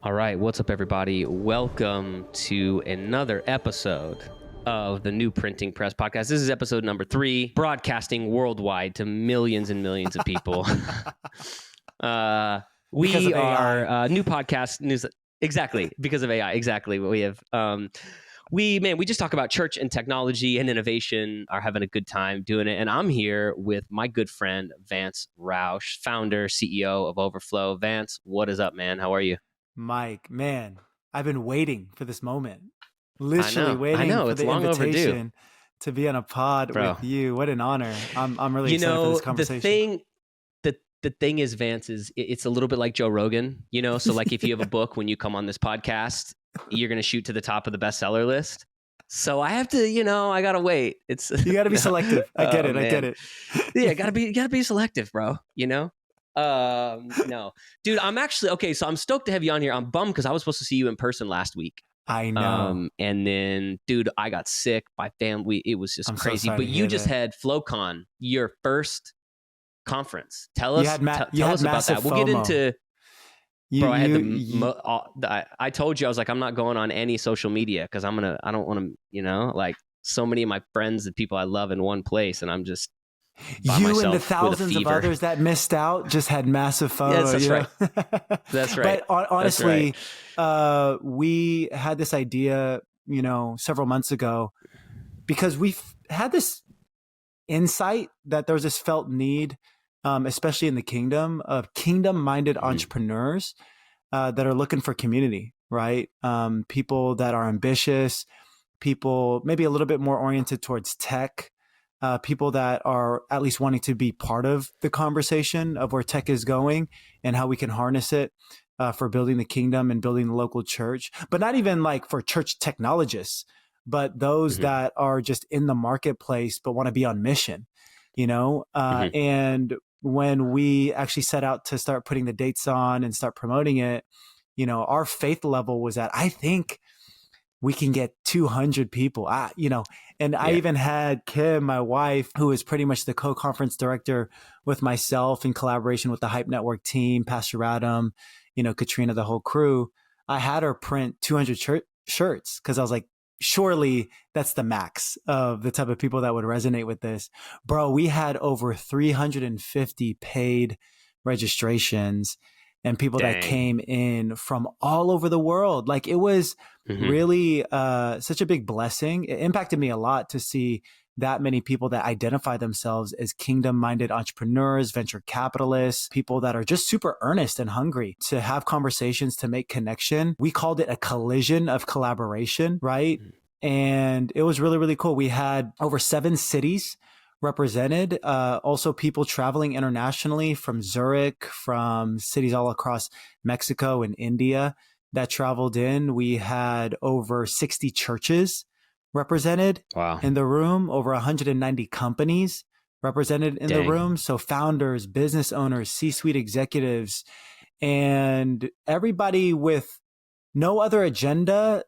All right, what's up, everybody? Welcome to another episode of the New Printing Press podcast. This is episode number 3, broadcasting worldwide to millions and millions of people. We are new podcast news. Exactly, because of AI. Exactly what we have. We just talk about church and technology and innovation, are having a good time doing it. And I'm here with my good friend, Vance Roush, founder, CEO of Overflow. Vance, what is up, man? How are you? Mike, man, I've been waiting for this moment. Literally I waiting know. for It's the long overdue, invitation to be on a pod bro. with you. What an honor. I'm really You excited for this know, conversation. the thing is, Vance, is it's a little bit like Joe Rogan, you know? So like if you have a book, when you come on this podcast, you're going to shoot to the top of the bestseller list. So I have to, I got to wait. It's You got to be selective. I get it. man. I get it. Yeah, gotta be selective, bro. No, dude, I'm actually okay. So I'm stoked to have you on here. I'm bummed because I was supposed to see you in person last week. I know. And then, dude, I got sick. My family, it was just I'm so crazy. sorry But to you hear just that. had FlowCon, your first conference. Tell You us, had you tell had us about massive that. We'll get FOMO. into. You, Bro, I had you, I told you, I was like, I'm not going on any social media because I don't want to, like so many of my friends and people I love in one place, and I'm just by you and the myself with a thousands of fever. others that missed out just had massive Yes, FOMO. that's You right. know? That's right. But That's right. honestly, we had this idea, several months ago because we've had this insight that there's this felt need, especially in the kingdom, of kingdom-minded entrepreneurs that are looking for community, right? People that are ambitious, people maybe a little bit more oriented towards tech, people that are at least wanting to be part of the conversation of where tech is going and how we can harness it for building the kingdom and building the local church, but not even like for church technologists, but those that are just in the marketplace but want to be on mission, and when we actually set out to start putting the dates on and start promoting it, our faith level was at, I think we can get 200 people, and I even had Kim, my wife, who is pretty much the co-conference director with myself in collaboration with the Hype Network team, Pastor Adam, Katrina, the whole crew. I had her print 200 shirts because I was like, surely that's the max of the type of people that would resonate with this. Bro, we had over 350 paid registrations and people that came in from all over the world. Like it was really such a big blessing. It impacted me a lot to see that many people that identify themselves as kingdom-minded entrepreneurs, venture capitalists, people that are just super earnest and hungry to have conversations, to make connection. We called it a collision of collaboration, right? And it was really, really cool. We had over 7 cities represented, also people traveling internationally from Zurich, from cities all across Mexico and India that traveled in. We had over 60 churches represented in the room, over 190 companies represented in the room. So founders, business owners, C-suite executives, and everybody with no other agenda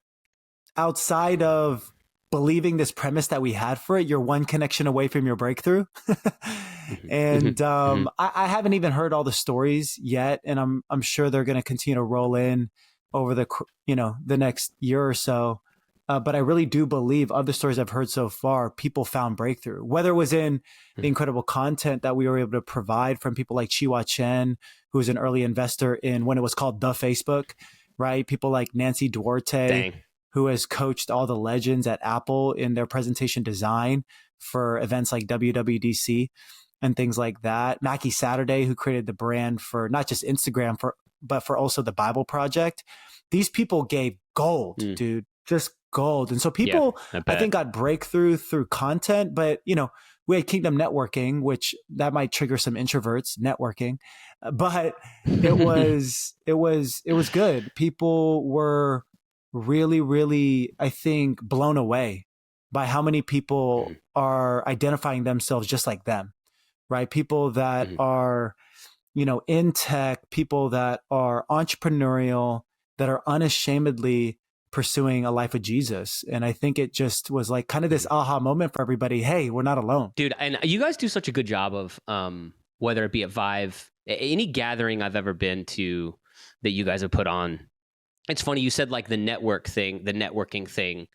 outside of believing this premise that we had for it. You're one connection away from your breakthrough. And I haven't even heard all the stories yet. And I'm sure they're going to continue to roll in over the next year or so. But I really do believe of the stories I've heard so far, people found breakthrough, whether it was in the incredible content that we were able to provide from people like Chiwa Chen, who was an early investor in when it was called The Facebook, right? People like Nancy Duarte, who has coached all the legends at Apple in their presentation design for events like WWDC and things like that. Mackie Saturday, who created the brand for not just Instagram, but for also the Bible Project. These people gave gold, dude, just gold. And so people, I think, got breakthrough through content, but we had Kingdom Networking, which that might trigger some introverts networking, but it was good. People were really, really, I think, blown away by how many people are identifying themselves just like them, right? People that are, in tech, people that are entrepreneurial, that are unashamedly pursuing a life of Jesus. And I think it just was like kind of this aha moment for everybody. Hey, we're not alone. Dude, and you guys do such a good job of, whether it be at Vive, any gathering I've ever been to that you guys have put on, it's funny. You said like the networking thing,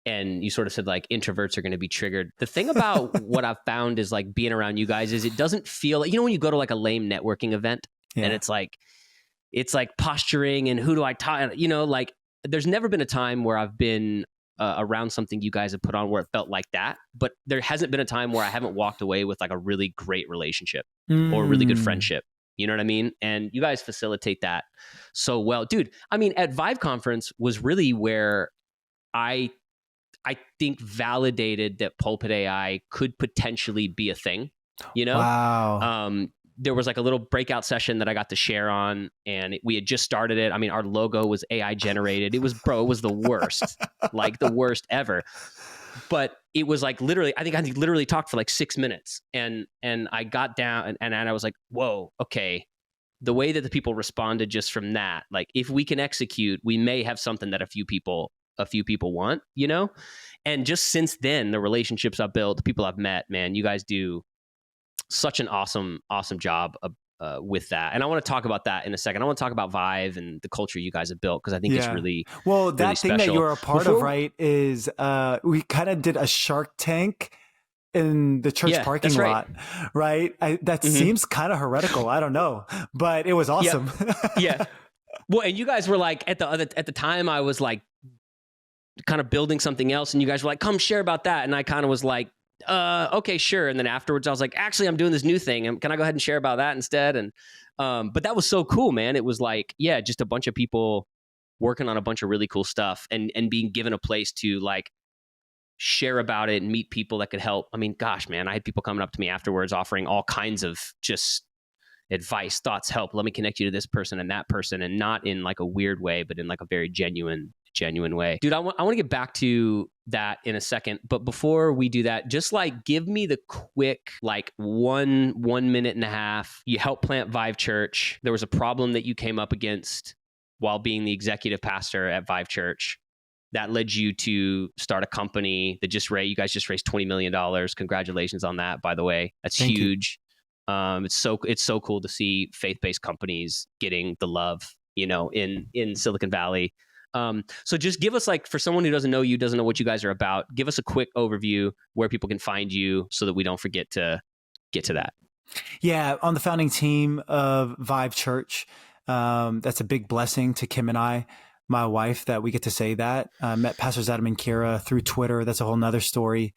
and you sort of said like introverts are going to be triggered. The thing about what I've found is like being around you guys is it doesn't feel like, when you go to like a lame networking event and it's like posturing and who do I talk, like there's never been a time where I've been around something you guys have put on where it felt like that. But there hasn't been a time where I haven't walked away with like a really great relationship or a really good friendship. You know what I mean? And you guys facilitate that so well. Dude, I mean, at Vive Conference was really where I think validated that Pulpit AI could potentially be a thing, Wow. There was like a little breakout session that I got to share on, and we had just started it. I mean, our logo was AI generated. It was the worst, like the worst ever. But it was like literally, I think literally talked for like 6 minutes, and I got down and I was like, whoa, okay. The way that the people responded just from that, like if we can execute, we may have something that a few people want, And just since then, the relationships I've built, the people I've met, man, you guys do such an awesome job with that. And I want to talk about that in a second. I want to talk about Vive and the culture you guys have built, because I think it's really, well, that really thing special. that you're a part of, right, is we kind of did a Shark Tank in the church parking lot, right? That seems kind of heretical. I don't know, but it was awesome. Yeah. Well, and you guys were like at the time I was like kind of building something else, and you guys were like, come share about that. And I kind of was like, okay, sure. And then afterwards I was like, actually, I'm doing this new thing. And can I go ahead and share about that instead? And, but that was so cool, man. It was like, yeah, just a bunch of people working on a bunch of really cool stuff and being given a place to like share about it and meet people that could help. I mean, gosh, man, I had people coming up to me afterwards offering all kinds of just advice, thoughts, help. Let me connect you to this person and that person, and not in like a weird way, but in like a very genuine way. Dude, I want to get back to that in a second. But before we do that, just like give me the quick, like 1 minute and a half. You helped plant Vive Church. There was a problem that you came up against while being the executive pastor at Vive Church that led you to start a company that you guys just raised $20 million. Congratulations on that, by the way. That's huge. It's so cool to see faith-based companies getting the love, in Silicon Valley. So just give us, like, for someone who doesn't know you, doesn't know what you guys are about, give us a quick overview where people can find you so that we don't forget to get to that. Yeah, on the founding team of Vive Church. That's a big blessing to Kim and I, my wife, that we get to say that. Met Pastors Adam and Kira through Twitter. That's a whole nother story.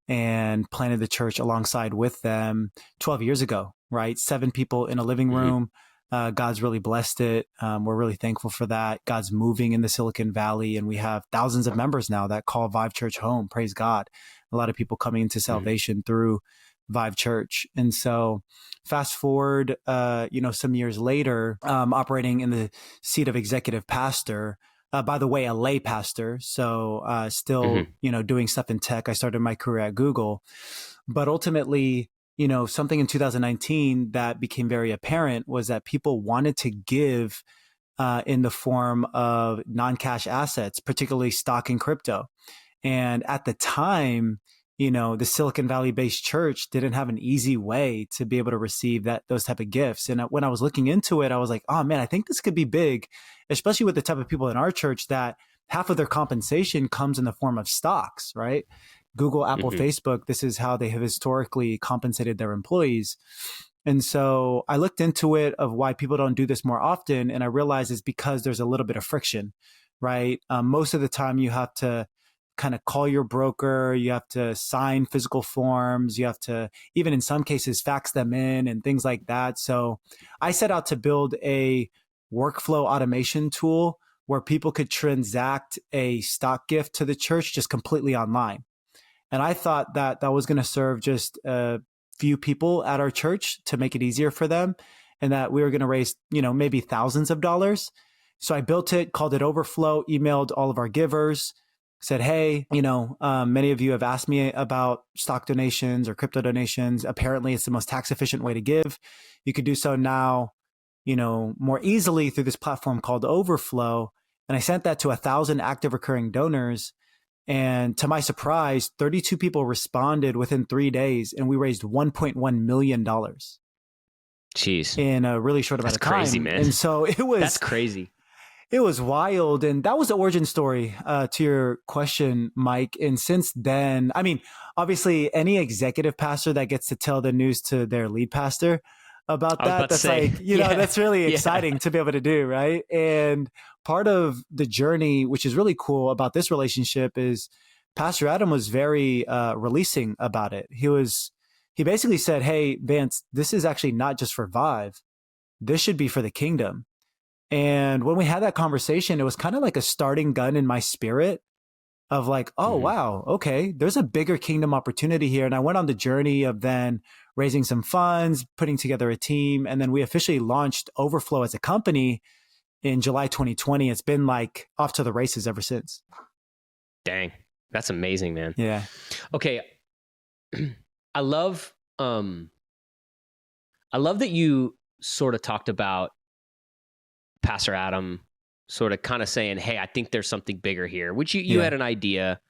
And planted the church alongside with them 12 years ago, right? 7 people in a living room. God's really blessed it. We're really thankful for that. God's moving in the Silicon Valley, and we have thousands of members now that call Vive Church home. Praise God. A lot of people coming into salvation through Vive Church. And so fast forward, some years later, operating in the seat of executive pastor, by the way, a lay pastor. So still, doing stuff in tech. I started my career at Google, but ultimately, something in 2019 that became very apparent was that people wanted to give in the form of non-cash assets, particularly stock and crypto. And at the time, the Silicon Valley based church didn't have an easy way to be able to receive those type of gifts. And when I was looking into it, I was like, oh man, I think this could be big, especially with the type of people in our church that half of their compensation comes in the form of stocks, right? Google, Apple, Facebook, this is how they have historically compensated their employees. And so I looked into it of why people don't do this more often. And I realized it's because there's a little bit of friction, right? Most of the time you have to kind of call your broker, you have to sign physical forms, you have to, even in some cases, fax them in and things like that. So I set out to build a workflow automation tool where people could transact a stock gift to the church just completely online. And I thought that was going to serve just a few people at our church to make it easier for them, and that we were going to raise, maybe thousands of dollars. So I built it, called it Overflow, emailed all of our givers, said, hey, many of you have asked me about stock donations or crypto donations. Apparently, it's the most tax efficient way to give. You could do so now, more easily through this platform called Overflow. And I sent that to 1,000 active recurring donors. And to my surprise, 32 people responded within 3 days, and we raised $1.1 million. Jeez. In a really short amount of time. That's crazy, man. And so it was... That's crazy. It was wild. And that was the origin story to your question, Mike. And since then, I mean, obviously, any executive pastor that gets to tell the news to their lead pastor about I was that, about to that's say, like, you know, yeah, that's really yeah. exciting to be able to do. Right. And part of the journey, which is really cool about this relationship, is Pastor Adam was very releasing about it. He basically said, "Hey, Vance, this is actually not just for Vive. This should be for the kingdom." And when we had that conversation, it was kind of like a starting gun in my spirit of like, oh, Mhm. wow, okay, there's a bigger kingdom opportunity here. And I went on the journey of then raising some funds, putting together a team. And then we officially launched Overflow as a company in July 2020. It's been like off to the races ever since. Dang, that's amazing, man. Yeah. Okay, I love that you sort of talked about Pastor Adam sort of kind of saying, "Hey, I think there's something bigger here," which you Yeah. had an idea.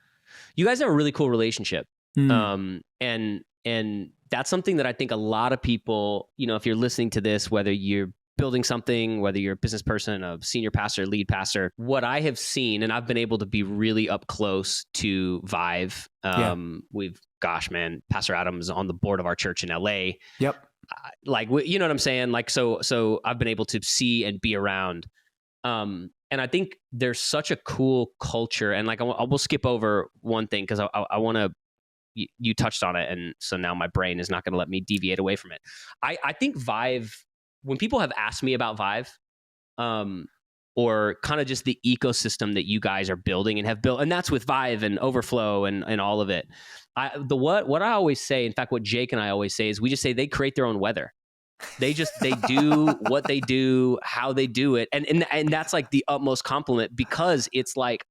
You guys have a really cool relationship. Mm. And that's something that I think a lot of people, you know, if you're listening to this, whether you're building something, whether you're a business person, a senior pastor, lead pastor, what I have seen, and I've been able to be really up close to Vive. Yeah. Gosh, man, Pastor Adam's on the board of our church in LA. Yep. Like, you know what I'm saying? Like, so I've been able to see and be around. And I think there's such a cool culture. And like, I will skip over one thing because I want to, you touched on it. And so now my brain is not going to let me deviate away from it. I think Vive, when people have asked me about Vive, or kind of just the ecosystem that you guys are building and have built, and that's with Vive and Overflow and all of it. What I always say, in fact, what Jake and I always say is we just say they create their own weather. They do what they do, how they do it. And that's like the utmost compliment, because it's like,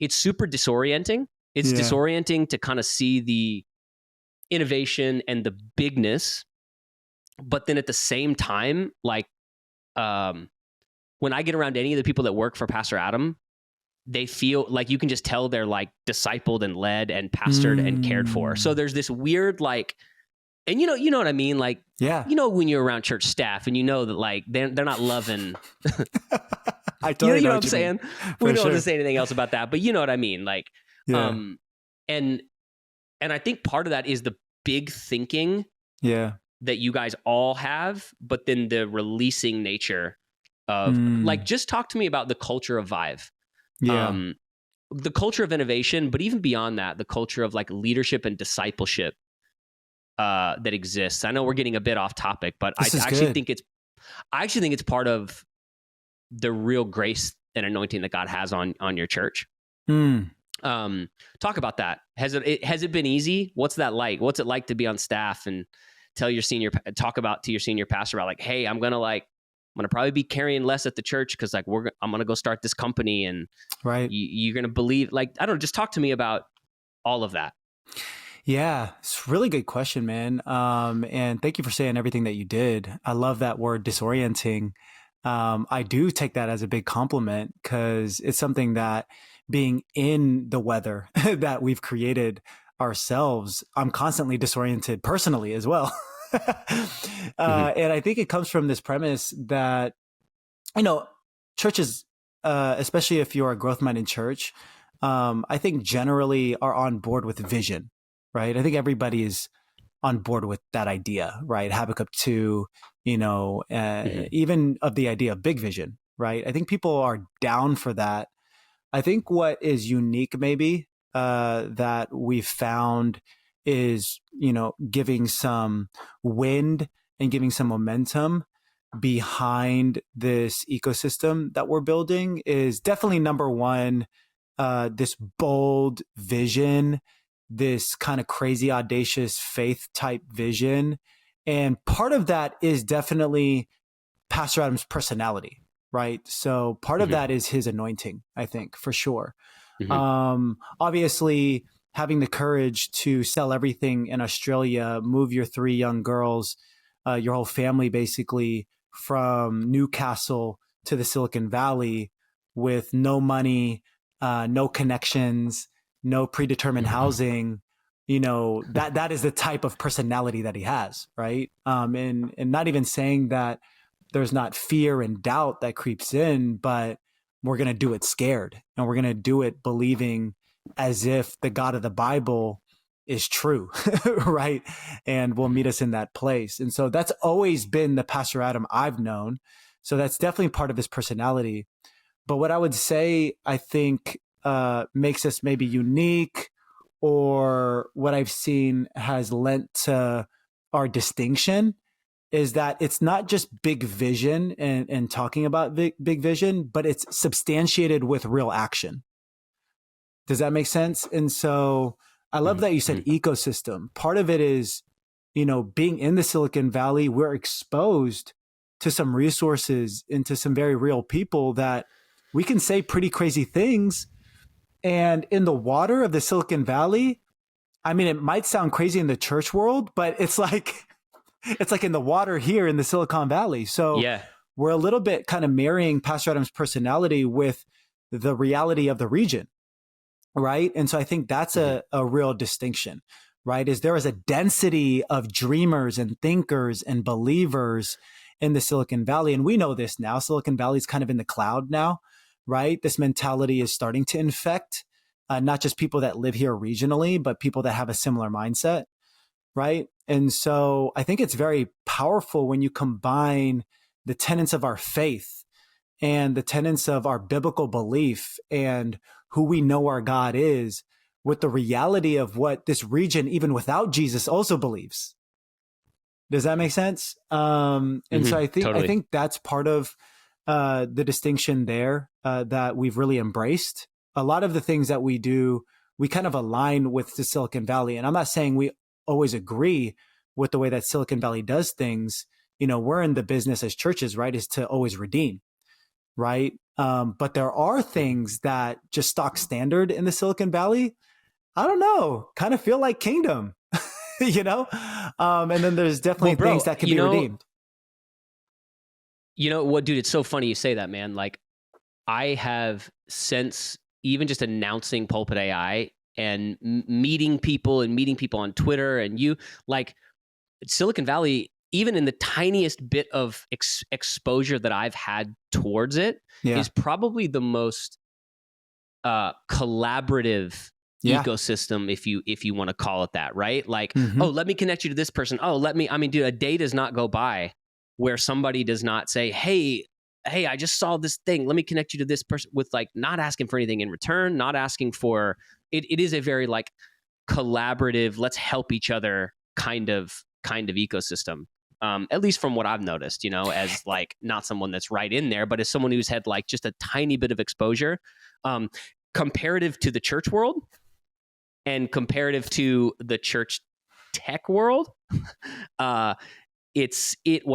it's super disorienting. It's disorienting to kind of see the innovation and the bigness. But then at the same time, like, when I get around any of the people that work for Pastor Adam, they feel like you can just tell they're like discipled and led and pastored and cared for. So there's this weird, like, and you know what I mean? Like, Yeah. you know, when you're around church staff and you know that like they're not loving. I totally you know know what I'm saying? For We don't have sure. to say anything else about that, but you know what I mean? Like, Yeah. and I think part of that is the big thinking Yeah. that you guys all have, but then the releasing nature of like, just talk to me about the culture of Vive. Yeah. The culture of innovation, but even beyond that, the culture of like leadership and discipleship that exists. I know we're getting a bit off topic, but I actually think it's part of the real grace and anointing that God has on your church. Talk about that. Has it been easy? What's that like? What's it like to be on staff and talk about to your senior pastor about like, hey, I'm gonna probably be carrying less at the church because like I'm gonna go start this company, and right. You're gonna believe, like, I don't know, just talk to me about all of that. Yeah, it's a really good question, man. And thank you for saying everything that you did. I love that word disorienting. I do take that as a big compliment because it's something that, being in the weather that we've created ourselves, I'm constantly disoriented personally as well. And I think it comes from this premise that, you know, churches, especially if you're a growth-minded church, I think generally are on board with vision, right? I think everybody is on board with that idea, right? Habakkuk 2, you know, even of the idea of big vision, right? I think people are down for that. I think what is unique maybe that we've found is, you know, giving some wind and giving some momentum behind this ecosystem that we're building is definitely number one, this bold vision, this kind of crazy, audacious faith type vision. And part of that is definitely Pastor Adam's personality, right? So part of that is his anointing, I think, for sure. Obviously, having the courage to sell everything in Australia, move your 3 young girls, your whole family basically from Newcastle to the Silicon Valley with no money, no connections, no predetermined housing, you know, that is the type of personality that he has, right? And not even saying that there's not fear and doubt that creeps in, but we're going to do it scared, and we're going to do it believing as if the God of the Bible is true, right? And will meet us in that place. And so that's always been the Pastor Adam I've known. So that's definitely part of his personality. But what I would say, I think, makes us maybe unique, or what I've seen has lent to our distinction, is that it's not just big vision and talking about big vision, but it's substantiated with real action. Does that make sense? And so I love that you said ecosystem. Part of it is, being in the Silicon Valley, we're exposed to some resources, into some very real people that we can say pretty crazy things. And in the water of the Silicon Valley, I mean, it might sound crazy in the church world, but it's like in the water here in the Silicon Valley. So we're a little bit kind of marrying Pastor Adam's personality with the reality of the region, right? And so I think that's a real distinction, right? Is there is a density of dreamers and thinkers and believers in the Silicon Valley. And we know this now. Silicon Valley is kind of in the cloud now, right? This mentality is starting to infect not just people that live here regionally, but people that have a similar mindset, right? And so I think it's very powerful when you combine the tenets of our faith and the tenets of our biblical belief and who we know our God is with the reality of what this region, even without Jesus, also believes. Does that make sense? And so I think that's part of the distinction there that we've really embraced. A lot of the things that we do, we kind of align with the Silicon Valley. And I'm not saying we always agree with the way that Silicon Valley does things. We're in the business as churches, right, is to always redeem, right? But there are things that just stock standard in the Silicon Valley, I don't know, kind of feel like kingdom, and then there's definitely things that can be redeemed. You know what, dude, it's so funny you say that, man. Like, I have, since even just announcing Pulpit AI and meeting people on Twitter, and Silicon Valley, even in the tiniest bit of exposure that I've had towards it, is probably the most collaborative ecosystem, if you want to call it that, right? Like, oh, let me connect you to this person. Oh, dude, a day does not go by where somebody does not say, hey, I just saw this thing. Let me connect you to this person, with not asking for anything in return, not asking for it. It is a very collaborative, let's help each other kind of ecosystem. At least from what I've noticed, as not someone that's right in there, but as someone who's had just a tiny bit of exposure, comparative to the church world and comparative to the church tech world, what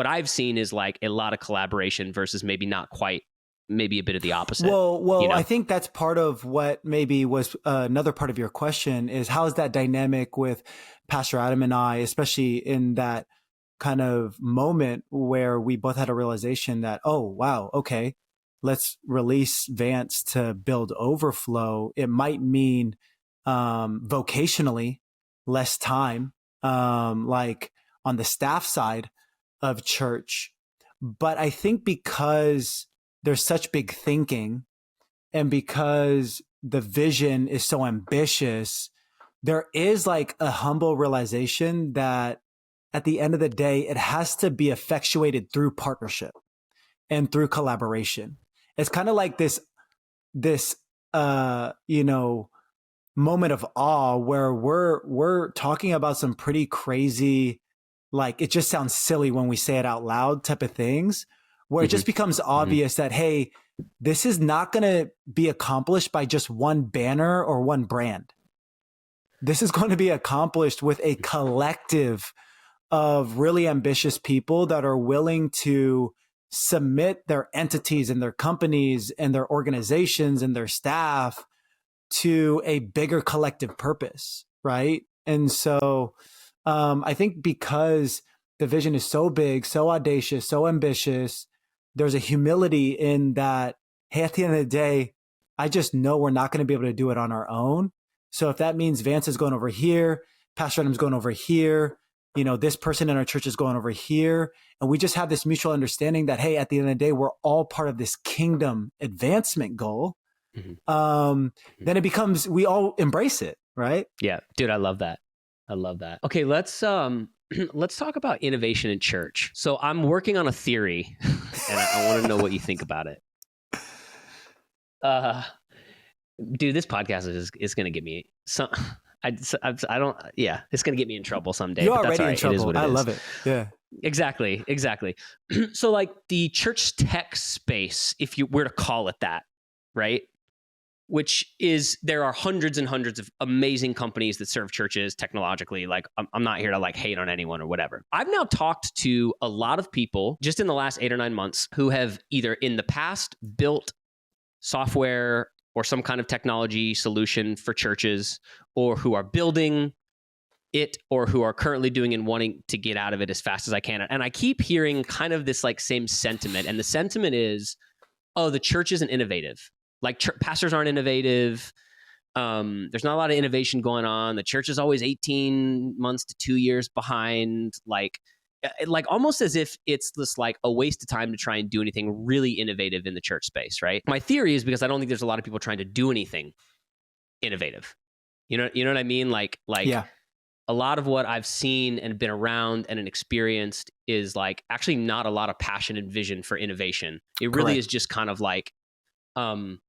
I've seen is a lot of collaboration versus maybe not quite, maybe a bit of the opposite. Well, I think that's part of what maybe was another part of your question, is how is that dynamic with Pastor Adam and I, especially in that kind of moment where we both had a realization that, oh, wow, okay, let's release Vance to build Overflow. It might mean vocationally less time, on the staff side of church. But I think because there's such big thinking, and because the vision is so ambitious, there is a humble realization that at the end of the day, it has to be effectuated through partnership and through collaboration. It's kind of like this moment of awe where we're talking about some pretty crazy, it just sounds silly when we say it out loud type of things, where it just becomes obvious that, hey, this is not going to be accomplished by just one banner or one brand. This is going to be accomplished with a collective of really ambitious people that are willing to submit their entities and their companies and their organizations and their staff to a bigger collective purpose, right? And so I think because the vision is so big, so audacious, so ambitious, there's a humility in that, hey, at the end of the day, I just know we're not going to be able to do it on our own. So if that means Vance is going over here, Pastor Adam's going over here, this person in our church is going over here. And we just have this mutual understanding that, hey, at the end of the day, we're all part of this kingdom advancement goal. Then it becomes, we all embrace it, right? Yeah, dude, I love that. Okay, let's talk about innovation in church. So I'm working on a theory, and I want to know what you think about it. Dude, this podcast is going to get me some. I don't. Yeah, it's going to get me in trouble someday. You're but that's already all right. in trouble. It is what it I is. love it. Yeah. Exactly. So like the church tech space, if you were to call it that, right? Which is, there are hundreds and hundreds of amazing companies that serve churches technologically. Like, I'm not here to like hate on anyone or whatever. I've now talked to a lot of people just in the last 8 or 9 months who have either in the past built software or some kind of technology solution for churches, or who are building it, or who are currently doing and wanting to get out of it as fast as I can. And I keep hearing kind of this like same sentiment. And the sentiment is, oh, the church isn't innovative. Like pastors aren't innovative. There's not a lot of innovation going on. The church is always 18 months to 2 years behind. Like almost as if it's just like a waste of time to try and do anything really innovative in the church space, right? My theory is because I don't think there's a lot of people trying to do anything innovative. You know what I mean? Like Yeah. A lot of what I've seen and been around and experienced is like actually not a lot of passion and vision for innovation. It really Correct. is just kind of like,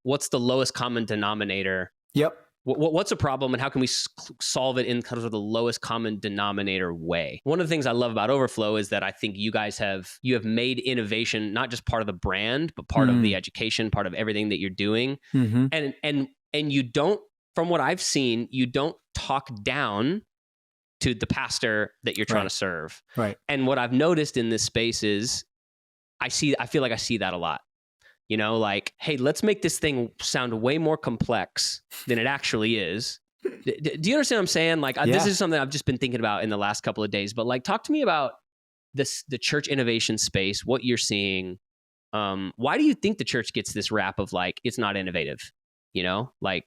what's the lowest common denominator? Yep. What's a problem and how can we solve it in kind of the lowest common denominator way? One of the things I love about Overflow is that I think you guys have made innovation not just part of the brand, but part of the education, part of everything that you're doing. And you don't, from what I've seen, you don't talk down to the pastor that you're trying to serve. Right. And what I've noticed in this space is I feel like I see that a lot. Like, hey, let's make this thing sound way more complex than it actually is. Do you understand what I'm saying? Like, this is something I've just been thinking about in the last couple of days. But like, talk to me about the church innovation space, what you're seeing. Why do you think the church gets this rap of like, it's not innovative? Like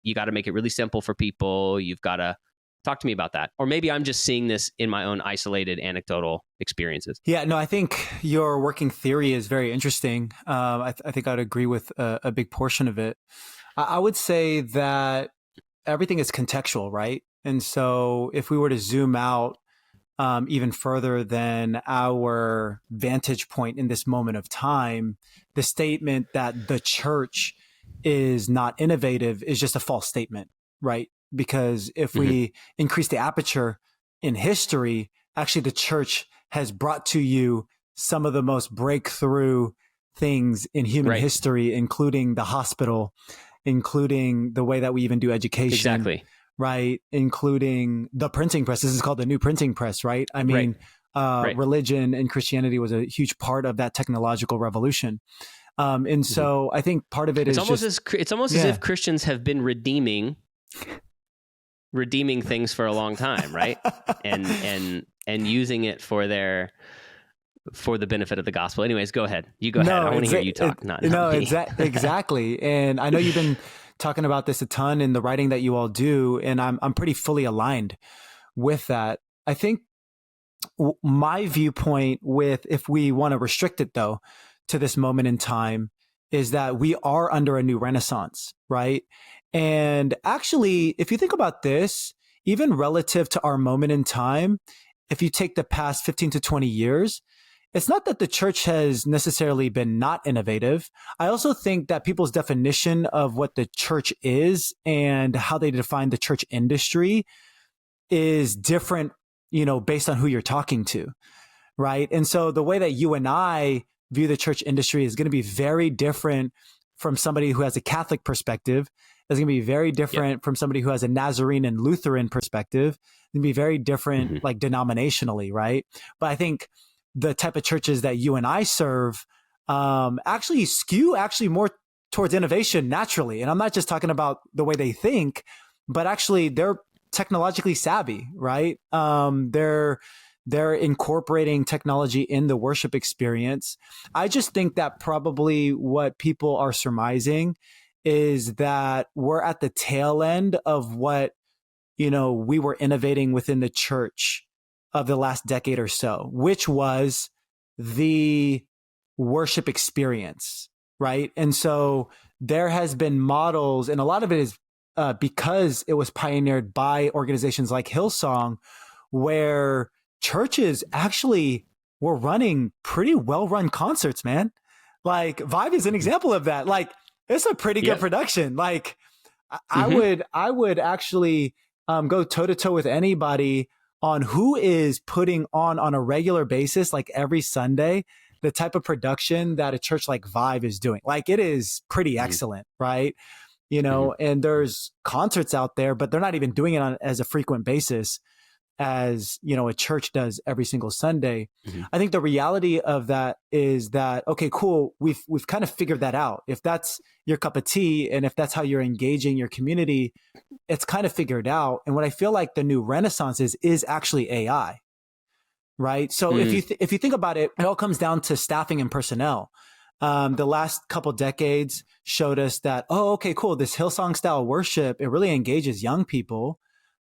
you got to make it really simple for people. You've got to talk to me about that. Or maybe I'm just seeing this in my own isolated anecdotal experiences. Yeah, no, I think your working theory is very interesting. I think I'd agree with a big portion of it. I would say that everything is contextual, right? And so if we were to zoom out even further than our vantage point in this moment of time, the statement that the church is not innovative is just a false statement, right? Because if we increase the aperture in history, actually the church has brought to you some of the most breakthrough things in human history, including the hospital, including the way that we even do education. Exactly. Right. Including the printing press. This is called the new printing press, right? I mean, religion and Christianity was a huge part of that technological revolution. And so I think part of it is it's almost as if Christians have been redeeming things for a long time, right? and using it for the benefit of the gospel. Anyways, go ahead. You go ahead. I want to hear you talk. Exactly. And I know you've been talking about this a ton in the writing that you all do, and I'm pretty fully aligned with that. I think my viewpoint if we want to restrict it though to this moment in time, is that we are under a new renaissance, right? And actually, if you think about this, even relative to our moment in time, if you take the past 15 to 20 years, it's not that the church has necessarily been not innovative. I also think that people's definition of what the church is and how they define the church industry is different, based on who you're talking to, right? And so the way that you and I view the church industry is going to be very different from somebody who has a Catholic perspective. It's going to be very different from somebody who has a Nazarene and Lutheran perspective. It's going to be very different, like denominationally, right? But I think the type of churches that you and I serve actually skew more towards innovation naturally. And I'm not just talking about the way they think, but actually they're technologically savvy, right? They're incorporating technology in the worship experience. I just think that probably what people are surmising is that we're at the tail end of what, we were innovating within the church of the last decade or so, which was the worship experience, right? And so there has been models, and a lot of it is because it was pioneered by organizations like Hillsong, where churches actually were running pretty well-run concerts, man. Like Vive is an example of that. Like it's a pretty good production. Like I would actually go toe to toe with anybody on who is putting on a regular basis, like every Sunday, the type of production that a church like Vive is doing. Like it is pretty excellent, right? You know, and there's concerts out there, but they're not even doing it on as a frequent basis as, you know, a church does every single Sunday. I think the reality of that is that, okay, cool. We've kind of figured that out. If that's your cup of tea and if that's how you're engaging your community, it's kind of figured out. And what I feel like the new renaissance is actually AI, right? So if you think about it, it all comes down to staffing and personnel. The last couple decades showed us that, oh, okay, cool. This Hillsong style worship, it really engages young people.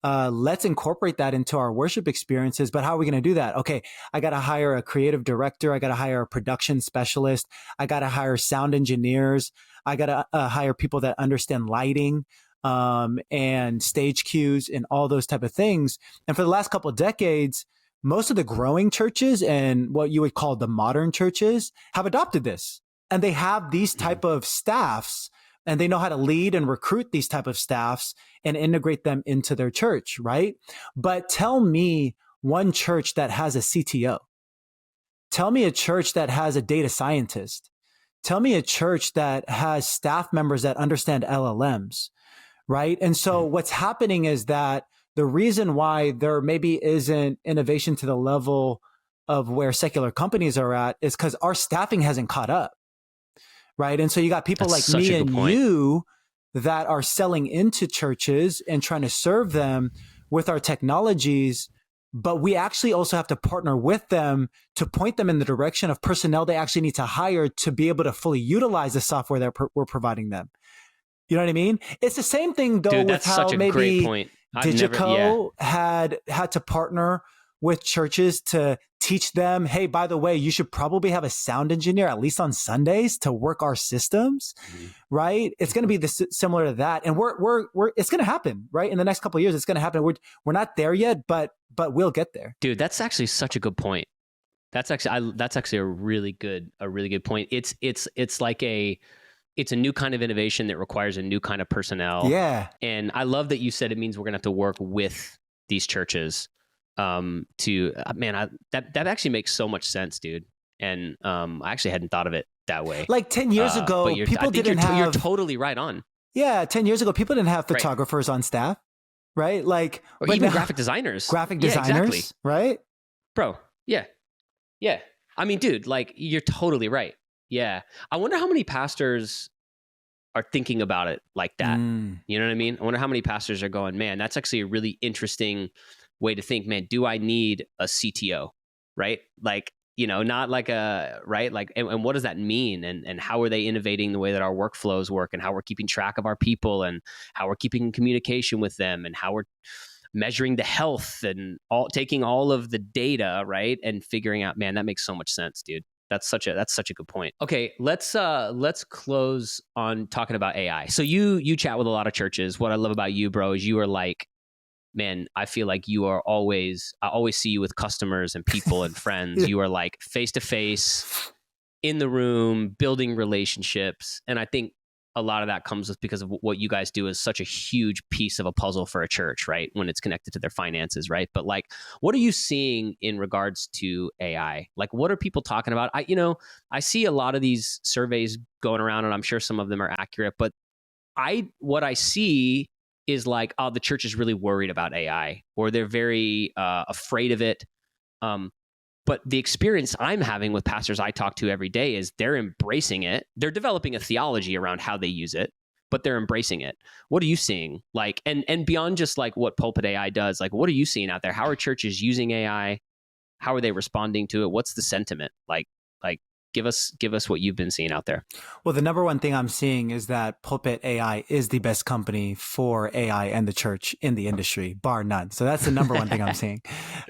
Let's incorporate that into our worship experiences. But how are we going to do that? Okay, I got to hire a creative director. I got to hire a production specialist. I got to hire sound engineers. I got to hire people that understand lighting and stage cues and all those type of things. And for the last couple of decades, most of the growing churches and what you would call the modern churches have adopted this. And they have these type of staffs, and they know how to lead and recruit these type of staffs and integrate them into their church, right? But tell me one church that has a CTO. Tell me a church that has a data scientist. Tell me a church that has staff members that understand LLMs, right? And so what's happening is that the reason why there maybe isn't innovation to the level of where secular companies are at is because our staffing hasn't caught up. Right. And so you got people like me and you that are selling into churches and trying to serve them with our technologies. But we actually also have to partner with them to point them in the direction of personnel they actually need to hire to be able to fully utilize the software that we're providing them. You know what I mean? It's the same thing, though, Dude, with how maybe Digico had to partner with churches to teach them, hey, by the way, you should probably have a sound engineer, at least on Sundays, to work our systems, right? It's going to be similar to that. And it's going to happen, right? In the next couple of years, it's going to happen. We're not there yet, but we'll get there. Dude, that's actually such a good point. That's actually a really good point. It's like it's a new kind of innovation that requires a new kind of personnel. Yeah. And I love that you said it means we're going to have to work with these churches that actually makes so much sense, dude. And I actually hadn't thought of it that way. Like 10 years ago, people didn't have... You're totally right on. Yeah, 10 years ago, people didn't have photographers on staff, right? Like, or even graphic designers. Exactly. Right? Bro, yeah. I mean, dude, like, you're totally right. Yeah. I wonder how many pastors are thinking about it like that. You know what I mean? I wonder how many pastors are going, man, that's actually a really interesting way to think, man, do I need a CTO? Right? Like, you know, not like right? Like, and what does that mean? And how are they innovating the way that our workflows work, and how we're keeping track of our people, and how we're keeping communication with them, and how we're measuring the health, and taking all of the data, right? And figuring out, man, that makes so much sense, dude. That's such a good point. Okay, let's close on talking about AI. So you chat with a lot of churches. What I love about you, bro, is you are like, man, I feel like I always see you with customers and people and friends. You are like face to face, in the room, building relationships. And I think a lot of that comes because of what you guys do is such a huge piece of a puzzle for a church, right? When it's connected to their finances, right? But like, what are you seeing in regards to AI? Like, what are people talking about? I see a lot of these surveys going around, and I'm sure some of them are accurate, but what I see is like, oh, the church is really worried about AI, or they're very afraid of it. But the experience I'm having with pastors I talk to every day is they're embracing it. They're developing a theology around how they use it, but they're embracing it. What are you seeing? Like, and beyond just like what Pulpit AI does, like, what are you seeing out there? How are churches using AI? How are they responding to it? What's the sentiment? Like, give us what you've been seeing out there. Well, the number one thing I'm seeing is that Pulpit AI is the best company for AI and the church in the industry, bar none. So that's the number one thing I'm seeing.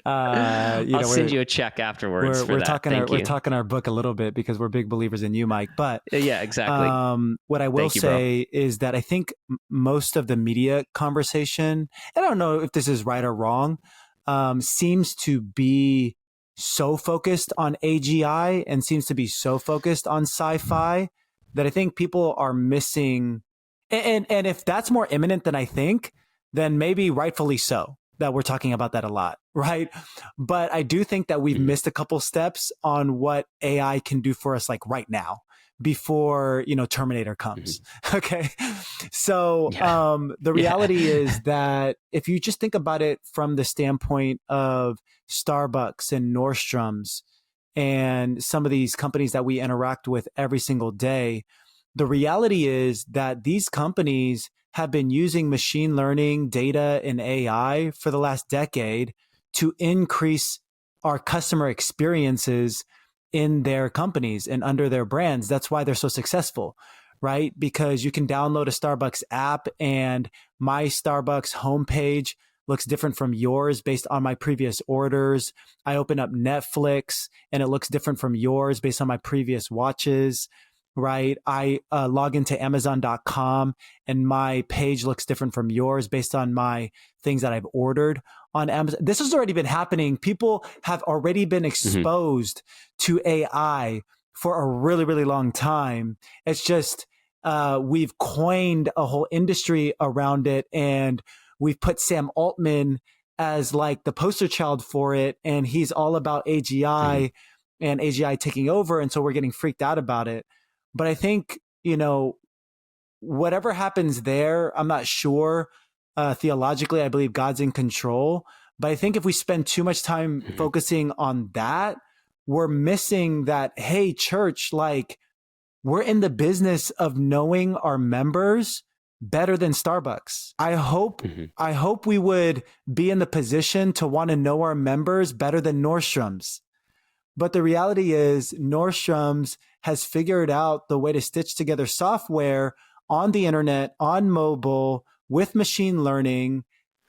I'll send you a check afterwards for that. We're talking our book a little bit because we're big believers in you, Mike. But yeah, exactly. What I will say is that I think most of the media conversation, and I don't know if this is right or wrong, seems to be so focused on AGI and seems to be so focused on sci-fi that I think people are missing. And if that's more imminent than I think, then maybe rightfully so that we're talking about that a lot, right? But I do think that we've missed a couple steps on what AI can do for us, like right now, before, Terminator comes. Okay. So, the reality is that if you just think about it from the standpoint of Starbucks and Nordstrom's and some of these companies that we interact with every single day, the reality is that these companies have been using machine learning, data, and AI for the last decade to increase our customer experiences in their companies and under their brands. That's why they're so successful, right? Because you can download a Starbucks app and my Starbucks homepage looks different from yours based on my previous orders. I open up Netflix and it looks different from yours based on my previous watches, right? I log into Amazon.com and my page looks different from yours based on my things that I've ordered on Amazon. This has already been happening. People have already been exposed to AI for a really, really long time. It's just we've coined a whole industry around it, and we've put Sam Altman as like the poster child for it, and he's all about AGI and AGI taking over, and so we're getting freaked out about it. But I think, whatever happens there, I'm not sure. Theologically, I believe God's in control. But I think if we spend too much time focusing on that, we're missing that, hey, church, like we're in the business of knowing our members better than Starbucks. I hope we would be in the position to want to know our members better than Nordstrom's. But the reality is Nordstrom's has figured out the way to stitch together software on the internet, on mobile, with machine learning,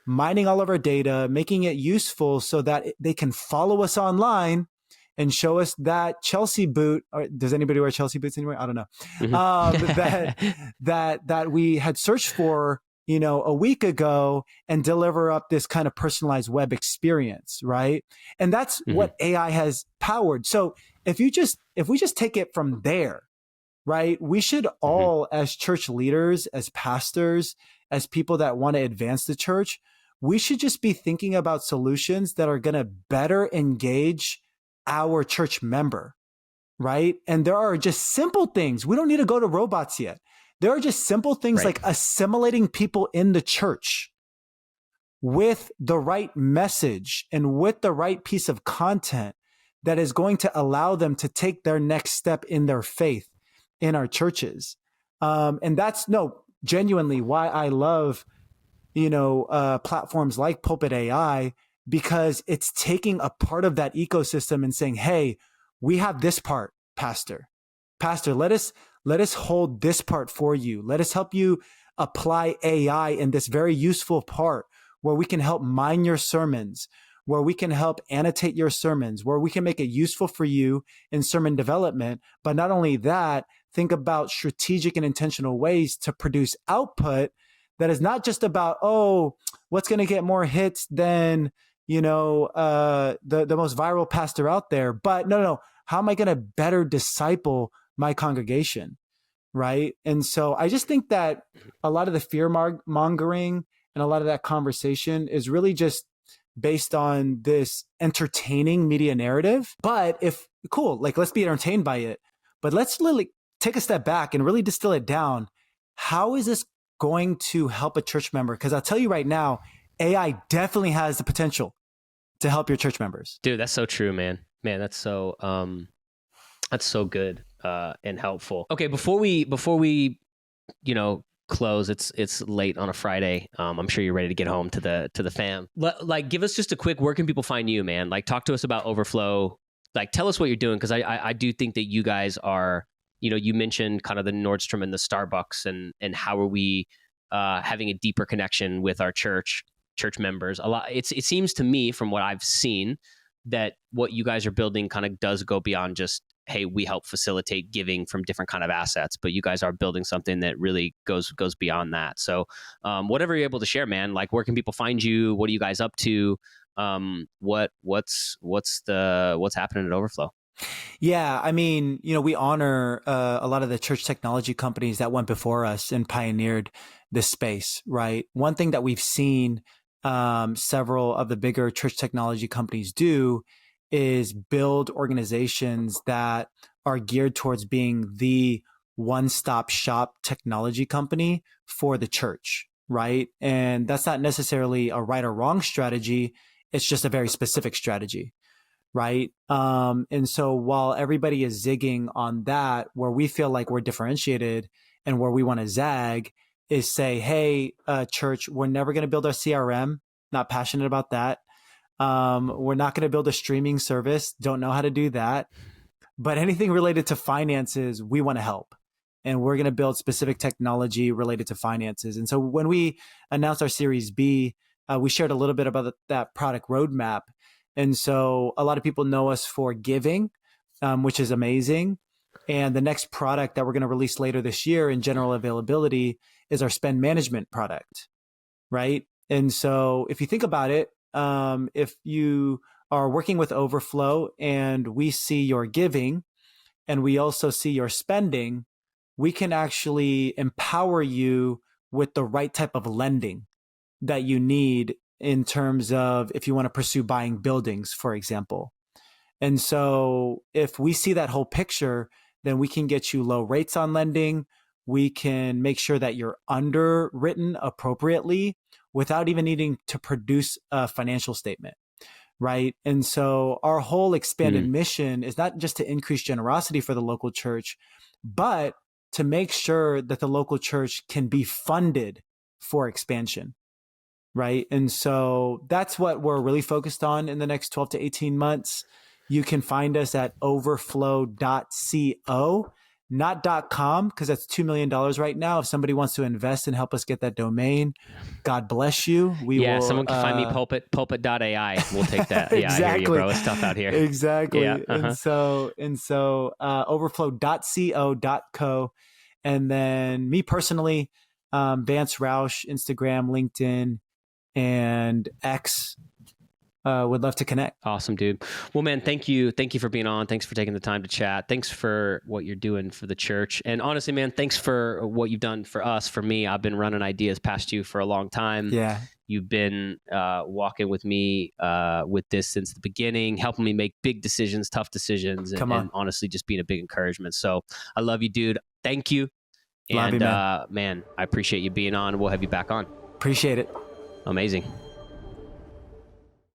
mining all of our data, making it useful so that they can follow us online and show us that Chelsea boot. Or does anybody wear Chelsea boots anywhere? I don't know. That we had searched for, a week ago, and deliver up this kind of personalized web experience, right? And that's what AI has powered. So if we just take it from there, right? We should all, as church leaders, as pastors, as people that want to advance the church, we should just be thinking about solutions that are going to better engage our church member, right? And there are just simple things. We don't need to go to robots yet. There are just simple things like assimilating people in the church with the right message and with the right piece of content that is going to allow them to take their next step in their faith in our churches. And that's genuinely why I love, platforms like Pulpit AI, because it's taking a part of that ecosystem and saying, hey, we have this part, Pastor, let us hold this part for you. Let us help you apply AI in this very useful part where we can help mine your sermons, where we can help annotate your sermons, where we can make it useful for you in sermon development. But not only that, think about strategic and intentional ways to produce output that is not just about, what's going to get more hits than, the most viral pastor out there. But no. How am I going to better disciple my congregation? Right. And so I just think that a lot of the fear mongering and a lot of that conversation is really just based on this entertaining media narrative. But let's be entertained by it. But let's really take a step back and really distill it down. How is this going to help a church member? Because I'll tell you right now, AI definitely has the potential to help your church members. Dude, that's so true, man. Man, that's so good and helpful. Okay, before we close, it's late on a Friday. I'm sure you're ready to get home to the fam. Like, give us just a quick, where can people find you, man? Like, talk to us about Overflow. like, tell us what you're doing. Cause I do think that you guys are, you mentioned kind of the Nordstrom and the Starbucks and how are we having a deeper connection with our church members. It seems to me from what I've seen that what you guys are building kind of does go beyond just, hey, we help facilitate giving from different kind of assets, but you guys are building something that really goes beyond that. So whatever you're able to share, man, like where can people find you? What are you guys up to? What's happening at Overflow? Yeah, I mean, we honor a lot of the church technology companies that went before us and pioneered this space, right? One thing that we've seen several of the bigger church technology companies do is build organizations that are geared towards being the one-stop shop technology company for the church, right? And that's not necessarily a right or wrong strategy. It's just a very specific strategy, right? And so while everybody is zigging on that, where we feel like we're differentiated and where we want to zag is say, hey, church, we're never going to build our CRM. Not passionate about that. We're not going to build a streaming service. Don't know how to do that. But anything related to finances, we want to help. And we're going to build specific technology related to finances. And so when we announced our Series B, we shared a little bit about that product roadmap. And so a lot of people know us for giving, which is amazing. And the next product that we're going to release later this year in general availability is our spend management product, right? And so if you think about it, if you are working with Overflow and we see your giving and we also see your spending, we can actually empower you with the right type of lending that you need in terms of if you want to pursue buying buildings, for example. And so if we see that whole picture, then we can get you low rates on lending. We can make sure that you're underwritten appropriately without even needing to produce a financial statement, right? And so our whole expanded mission is not just to increase generosity for the local church, but to make sure that the local church can be funded for expansion, right? And so that's what we're really focused on in the next 12 to 18 months. You can find us at overflow.co, not .com, because that's $2 million right now. If somebody wants to invest and help us get that domain, God bless you. We will. Someone can find me pulpit.ai. We'll take that. Exactly. Yeah, I hear you, bro. It's tough out here. Exactly. Yeah, And so overflow.co.co. And then me personally, Vance Roush, Instagram, LinkedIn, and X. Would love to connect. Awesome, dude. Well, man, thank you. Thank you for being on. Thanks for taking the time to chat. Thanks for what you're doing for the church. And honestly, man, thanks for what you've done for us, for me. I've been running ideas past you for a long time. Yeah. You've been walking with me with this since the beginning, helping me make big decisions, tough decisions, and honestly, just being a big encouragement. So I love you, dude. Thank you. Love and you, man. Man, I appreciate you being on. We'll have you back on. Appreciate it. Amazing.